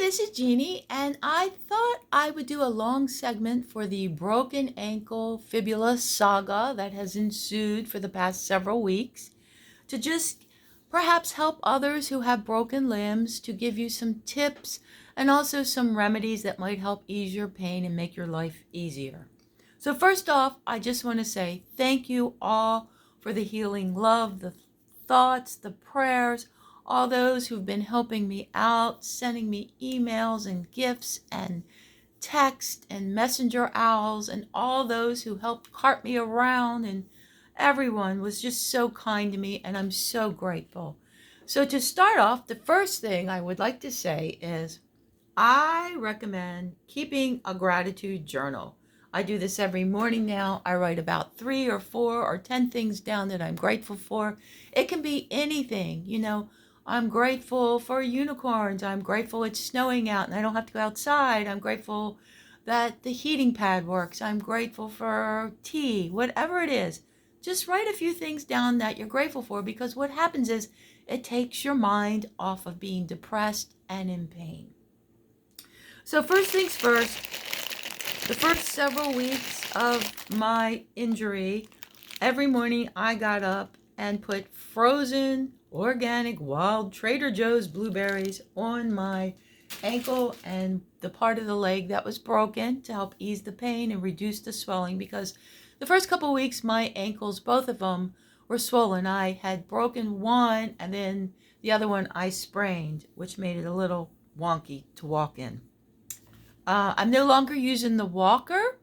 this is Jeannie, and I thought I would do a long segment for the broken ankle fibula saga that has ensued for the past several weeks to just perhaps help others who have broken limbs, to give you some tips and also some remedies that might help ease your pain and make your life easier. So first off, I just want to say thank you all for the healing love, the thoughts, the prayers, all those who've been helping me out, sending me emails and gifts and text and messenger owls, and all those who helped cart me around, and everyone was just so kind to me, and I'm so grateful. So to start off, the first thing I would like to say is I recommend keeping a gratitude journal. I do this every morning now. I write about 3 or 4 or 10 things down that I'm grateful for. It can be anything, I'm grateful for unicorns. I'm grateful it's snowing out and I don't have to go outside. I'm grateful that the heating pad works. I'm grateful for tea, whatever it is. Just write a few things down that you're grateful for, because what happens is it takes your mind off of being depressed and in pain. So first things first, the first several weeks of my injury, every morning I got up and put frozen, organic, wild Trader Joe's blueberries on my ankle and the part of the leg that was broken to help ease the pain and reduce the swelling, because the first couple of weeks my ankles, both of them, were swollen. I had broken one and then the other one I sprained, which made it a little wonky to walk in. I'm no longer using the walker.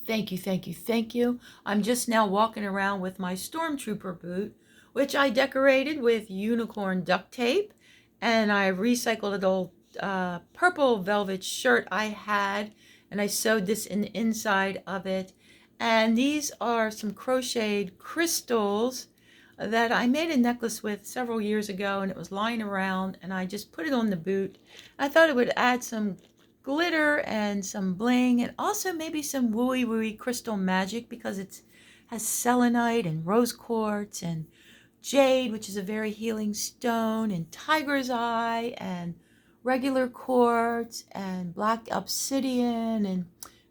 Thank you, thank you, thank you. I'm just now walking around with my Stormtrooper boot, which I decorated with unicorn duct tape, and I recycled an old purple velvet shirt I had, and I sewed this in the inside of it. And these are some crocheted crystals that I made a necklace with several years ago, and it was lying around, and I just put it on the boot. I thought it would add some glitter and some bling, and also maybe some WooOieWooie crystal magic, because it has selenite and rose quartz and jade, which is a very healing stone, and tiger's eye and regular quartz and black obsidian, and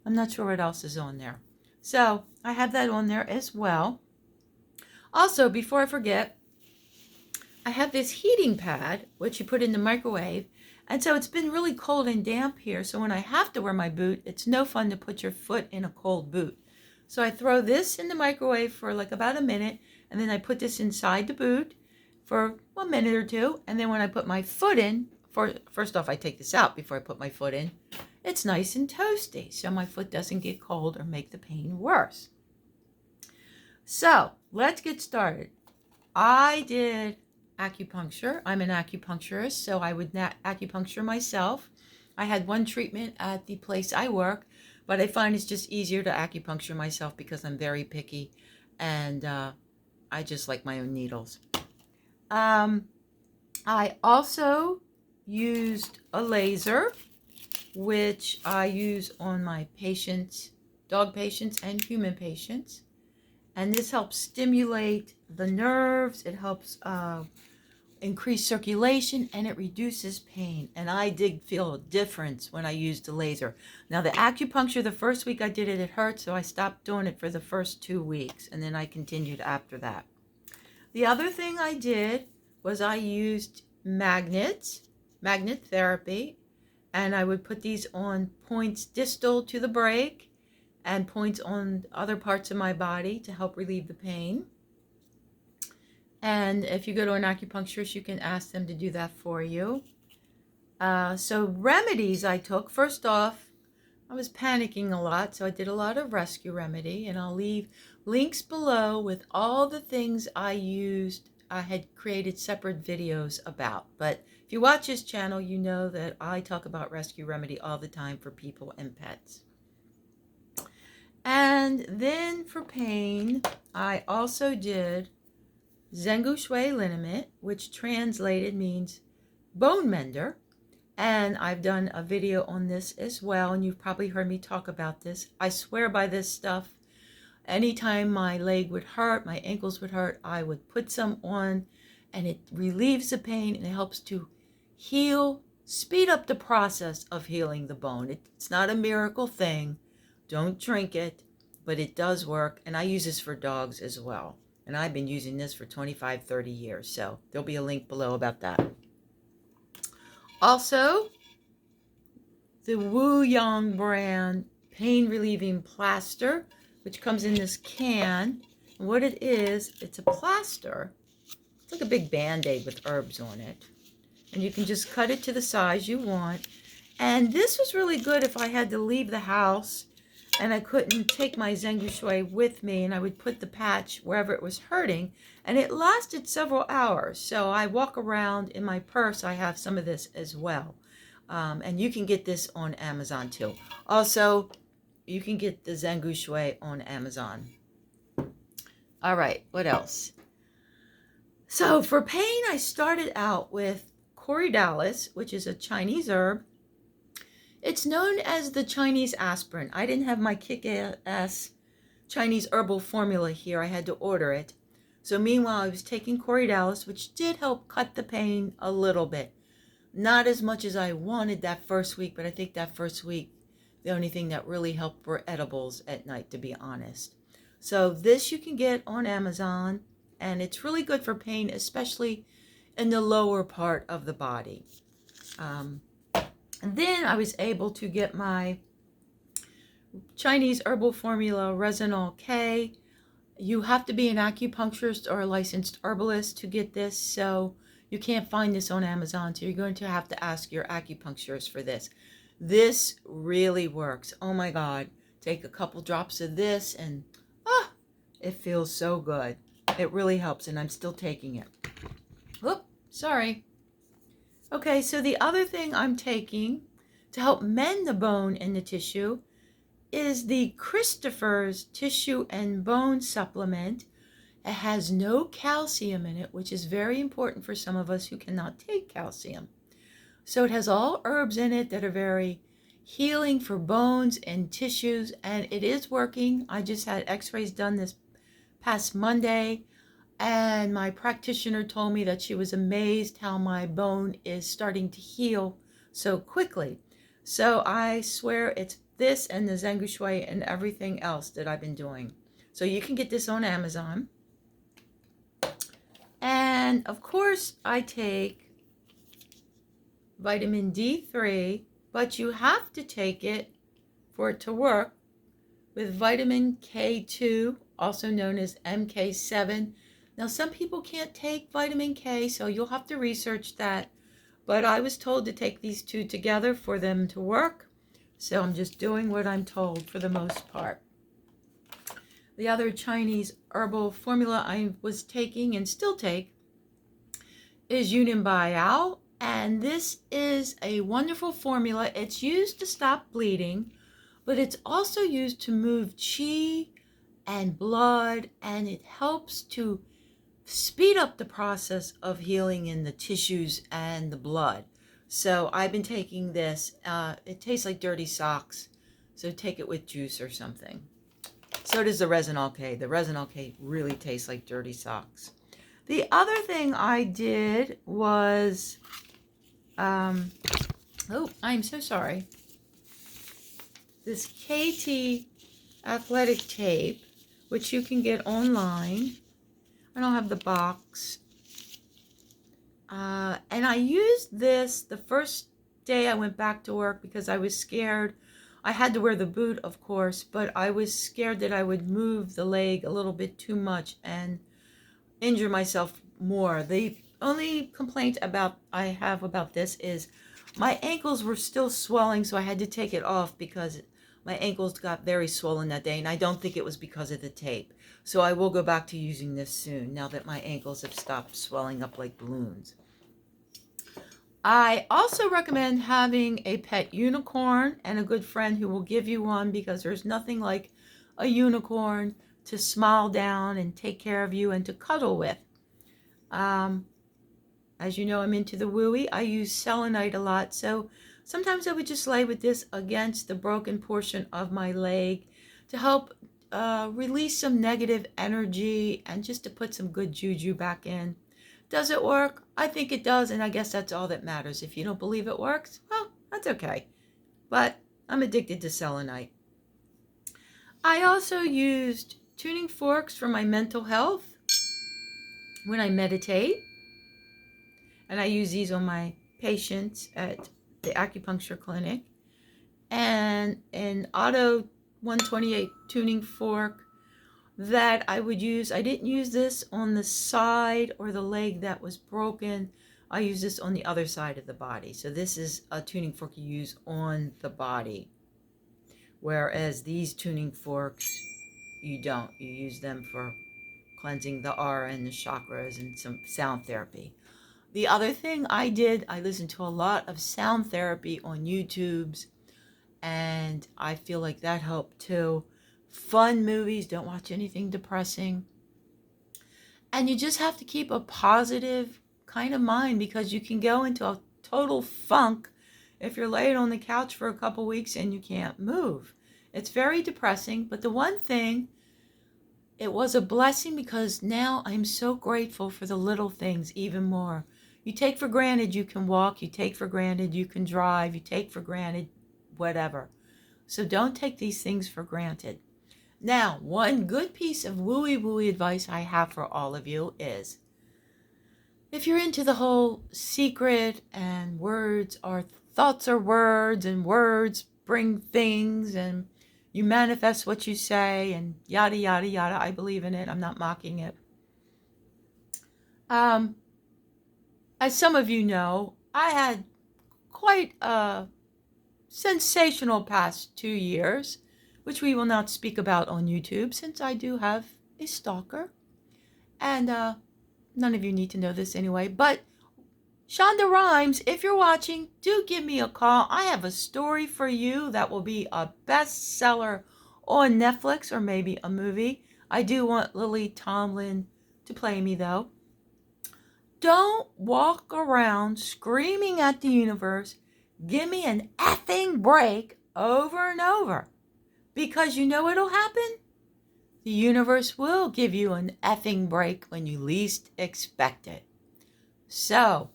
I'm not sure what else is on there. So I have that on there as well. Also, before I forget, I have this heating pad, which you put in the microwave. And so it's been really cold and damp here. So when I have to wear my boot, it's no fun to put your foot in a cold boot. So I throw this in the microwave for like about a minute. And then I put this inside the boot for 1 minute or 2. And then when I put my foot in, first off, I take this out before I put my foot in. It's nice and toasty, so my foot doesn't get cold or make the pain worse. So let's get started. I did acupuncture. I'm an acupuncturist, so I would acupuncture myself. I had one treatment at the place I work, but I find it's just easier to acupuncture myself because I'm very picky, and I just like my own needles. I also used a laser, which I use on my patients, dog patients and human patients. And this helps stimulate the nerves. It helps increase circulation, and it reduces pain. And I did feel a difference when I used the laser. Now, the acupuncture, the first week I did it, it hurt, so I stopped doing it for the first 2 weeks, and then I continued after that. The other thing I did was I used magnets, magnet therapy, and I would put these on points distal to the break and points on other parts of my body to help relieve the pain. And if you go to an acupuncturist, you can ask them to do that for you. So remedies I took, first off, I was panicking a lot, so I did a lot of rescue remedy, and I'll leave links below with all the things I used. I had created separate videos about, but if you watch this channel, you know that I talk about rescue remedy all the time for people and pets. And then for pain, I also did Zhengu Shui liniment, which translated means bone mender. And I've done a video on this as well, and you've probably heard me talk about this. I swear by this stuff. Anytime my leg would hurt, my ankles would hurt, I would put some on, and it relieves the pain, and it helps to heal speed up the process of healing the bone. It's not a miracle thing. Don't drink it, but it does work. And I use this for dogs as well. And I've been using this for 25, 30 years. So there'll be a link below about that. Also, the WOOOieWOoie brand pain relieving plaster, which comes in this can. And what it is, it's a plaster. It's like a big Band-Aid with herbs on it. And you can just cut it to the size you want. And this was really good if I had to leave the house and I couldn't take my WOOOieWoie with me, and I would put the patch wherever it was hurting, and it lasted several hours. So I walk around in my purse. I have some of this as well. And you can get this on Amazon too. Also, you can get the WOOOieWoie on Amazon. All right, what else? So for pain, I started out with corydalis, which is a Chinese herb. It's known as the Chinese aspirin. I didn't have my kick-ass Chinese herbal formula here. I had to order it. So meanwhile, I was taking corydalis, which did help cut the pain a little bit. Not as much as I wanted that first week, but I think that first week, the only thing that really helped were edibles at night, to be honest. So this you can get on Amazon, and it's really good for pain, especially in the lower part of the body. And then I was able to get my Chinese herbal formula, Resinol K. You have to be an acupuncturist or a licensed herbalist to get this, so you can't find this on Amazon, so you're going to have to ask your acupuncturist for this. This really works. Oh my God. Take a couple drops of this and it feels so good. It really helps, and I'm still taking it. Whoop, sorry. Okay, so the other thing I'm taking to help mend the bone and the tissue is the Christopher's Tissue and Bone Supplement. It has no calcium in it, which is very important for some of us who cannot take calcium. So it has all herbs in it that are very healing for bones and tissues, and it is working. I just had x-rays done this past Monday, and my practitioner told me that she was amazed how my bone is starting to heal so quickly. So I swear it's this and the WOOOieWoie and everything else that I've been doing. So you can get this on Amazon. And of course I take vitamin D3, but you have to take it for it to work with vitamin K2, also known as MK7. Now, some people can't take vitamin K, so you'll have to research that. But I was told to take these two together for them to work. So I'm just doing what I'm told for the most part. The other Chinese herbal formula I was taking and still take is Yunnan. And this is a wonderful formula. It's used to stop bleeding, but it's also used to move qi and blood, and it helps to speed up the process of healing in the tissues and the blood. So I've been taking this. It tastes like dirty socks, so take it with juice or something. So does the Resinol K. The Resinol K really tastes like dirty socks. The other thing I did was, oh, I'm so sorry. This KT athletic tape, which you can get online. I don't have the box. And I used this the first day I went back to work because I was scared. I had to wear the boot, of course, but I was scared that I would move the leg a little bit too much and injure myself more. The only complaint I have about this is my ankles were still swelling, so I had to take it off because my ankles got very swollen that day, and I don't think it was because of the tape. So I will go back to using this soon, now that my ankles have stopped swelling up like balloons. I also recommend having a pet unicorn and a good friend who will give you one, because there's nothing like a unicorn to smile down and take care of you and to cuddle with. As you know, I'm into the WOOOie. I use selenite a lot, so sometimes I would just lay with this against the broken portion of my leg to help release some negative energy and just to put some good juju back in. Does it work? I think it does, and I guess that's all that matters. If you don't believe it works, well, that's okay. But I'm addicted to selenite. I also used tuning forks for my mental health when I meditate. And I use these on my patients at the acupuncture clinic. And an auto 128 tuning fork that I would use. I didn't use this on the side or the leg that was broken. I use this on the other side of the body. So this is a tuning fork you use on the body. Whereas these tuning forks, you don't. You use them for cleansing the aura and the chakras and some sound therapy. The other thing I did, I listened to a lot of sound therapy on YouTube's, and I feel like that helped too. Fun movies, don't watch anything depressing. And you just have to keep a positive kind of mind, because you can go into a total funk if you're laying on the couch for a couple weeks and you can't move. It's very depressing, but the one thing, it was a blessing, because now I'm so grateful for the little things even more. You take for granted you can walk, you take for granted you can drive, you take for granted whatever. So don't take these things for granted. Now, one good piece of WooOieWoie advice I have for all of you is, if you're into the whole secret and words are thoughts are words and words bring things and you manifest what you say and yada, yada, yada, I believe in it. I'm not mocking it. As some of you know, I had quite a sensational past 2 years, which we will not speak about on YouTube, since I do have a stalker. And none of you need to know this anyway. But Shonda Rhimes, if you're watching, do give me a call. I have a story for you that will be a bestseller on Netflix, or maybe a movie. I do want Lily Tomlin to play me, though. Don't walk around screaming at the universe, give me an effing break, over and over. Because you know what'll happen? The universe will give you an effing break when you least expect it. So,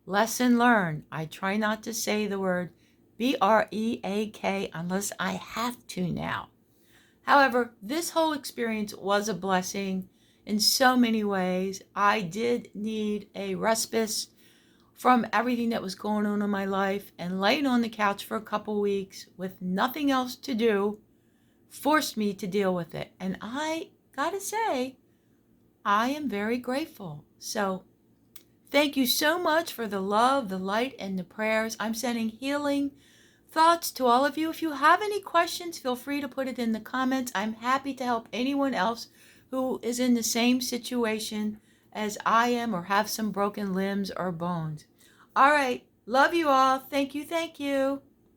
lesson learned. I try not to say the word BREAK unless I have to now. However, this whole experience was a blessing in so many ways. I did need a respite from everything that was going on in my life, and laying on the couch for a couple weeks with nothing else to do forced me to deal with it. And I gotta say, I am very grateful. So thank you so much for the love, the light, and the prayers. I'm sending healing thoughts to all of you. If you have any questions, feel free to put it in the comments. I'm happy to help anyone else who is in the same situation as I am, or have some broken limbs or bones. All right. Love you all. Thank you. Thank you.